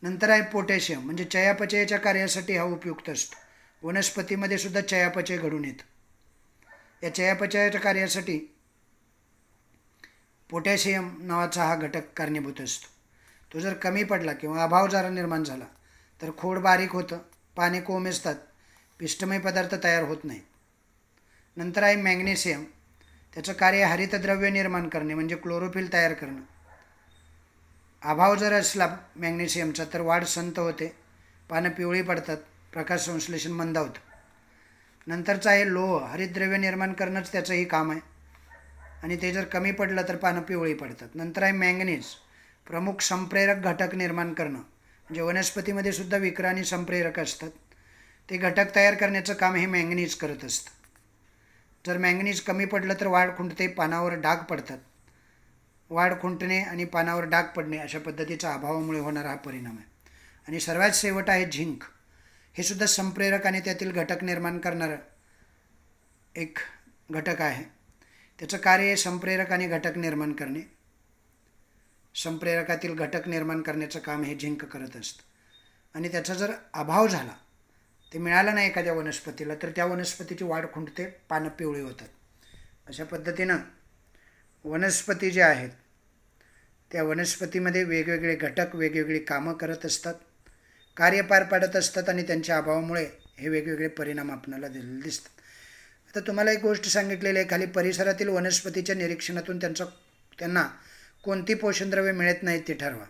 नंतर आहे पोटॅशियम, म्हणजे चयापचयाच्या कार्यासाठी हा उपयुक्त असतो. वनस्पतीमध्ये सुद्धा चयापचय घडून येतं. या चयापचयाच्या कार्यासाठी पोटॅशियम नावाचा हा घटक कारणीभूत असतो. तो जर कमी पडला किंवा अभाव जरा निर्माण झाला तर खोड बारीक होतं, पाने कोमेजतात, पिष्टमय पदार्थ तयार होत नाहीत. नंतर आहे मॅग्नेशियम. त्याचं कार्य हरितद्रव्य निर्माण करणे, म्हणजे क्लोरोफिल तयार करणं. अभाव जर असला मॅग्नेशियमचा तर वाढ संथ होते, पानं पिवळी पडतात, प्रकाश संश्लेषण मंदावतं. नंतरचं आहे लोह. हरितद्रव्य निर्माण करणंच त्याचंही काम आहे आणि ते जर कमी पडलं तर पानं पिवळी पडतात. नंतर आहे मॅंगनीज. प्रमुख संप्रेरक घटक निर्माण करणं, म्हणजे वनस्पतीमध्ये सुद्धा विकर आणि संप्रेरक असतात, ते घटक तयार करण्याचं काम हे मॅंगनीज करत असतं. जर मॅंगनीज कमी पडलं तर वाढ खुंटते, पानावर डाग पडतात. वाढ खुंटणे आणि पानावर डाग पडणे अशा पद्धतीचा अभावामुळे होणारा हा परिणाम आहे. आणि सर्वात शेवट आहे झिंक. हे सुद्धा संप्रेरक आणि त्यातील घटक निर्माण करणारं एक घटक आहे. त्याचं कार्य आहे संप्रेरक आणि घटक निर्माण करणे. संप्रेरकातील घटक निर्माण करण्याचं काम हे झिंक करत असतं आणि त्याचा जर अभाव झाला, ते मिळालं नाही एखाद्या वनस्पतीला, तर त्या वनस्पतीची वाढ खुंटते, पानं पिवळी होतात. अशा पद्धतीनं वनस्पती जे आहेत त्या वनस्पतीमध्ये वेगवेगळे घटक वेगवेगळी कामं करत असतात, कार्य पार पाडत असतात आणि त्यांच्या अभावामुळे हे वेगवेगळे परिणाम आपल्याला दिलेले दिसतात. आता तुम्हाला एक गोष्ट सांगितलेली आहे, खाली परिसरातील वनस्पतीच्या निरीक्षणातून त्यांना कोणती पोषणद्रव्ये मिळत नाहीत ते ठरवा.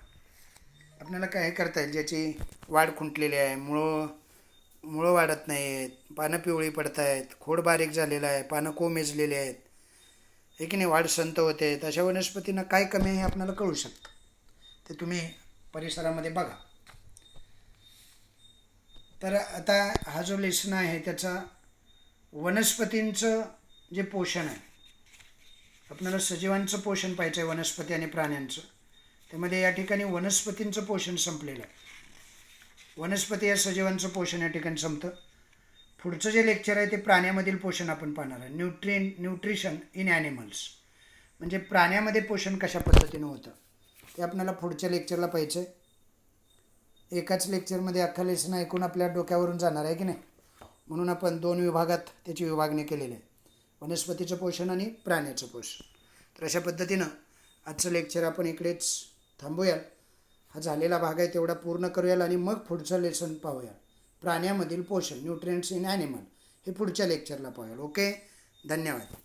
आपल्याला काय करता येईल? ज्याची वाढ खुंटलेली आहे, मुळं वाढत नाही आहेत, पानं पिवळी पडत आहेत, खोड बारीक झालेलं आहे, पानं कोमेजलेली आहेत, हे की नाही, वाढ संत होते, अशा वनस्पतींना काय कमी आहे हे आपल्याला कळू शकतं. ते तुम्ही परिसरामध्ये बघा. तर आता हा जो लेसन आहे त्याचा वनस्पतींचं जे पोषण आहे, आपल्याला सजीवांचं पोषण पाहिजे आहे, वनस्पती आणि प्राण्यांचं. त्यामध्ये या ठिकाणी वनस्पतींचं पोषण संपलेलं आहे. वनस्पती या सजीवांचं पोषण या ठिकाणी संपतं. पुढचं जे लेक्चर आहे ते प्राण्यामधील पोषण आपण पाहणार आहे. न्यूट्रिशन इन ॲनिमल्स, म्हणजे प्राण्यामध्ये पोषण कशा पद्धतीनं होतं ते आपल्याला पुढच्या लेक्चरला पाहिजे आहे. एकाच लेक्चरमध्ये अख्खा लेसन ऐकून आपल्या डोक्यावरून जाणार आहे की नाही, म्हणून आपण 2 विभागात त्याची विभागणी केलेली आहे, वनस्पतीचं पोषण आणि प्राण्याचं पोषण. तर अशा पद्धतीनं आजचं लेक्चर आपण इकडेच थांबूयाल. हा झालेला भाग आहे तेवढा पूर्ण करूयाल आणि मग पुढचं लेसन पाहूया. प्राण्यामधील पोषण, न्यूट्रिएंट्स इन ॲनिमल, हे पुढच्या लेक्चरला पाहूयाल. ओके, धन्यवाद.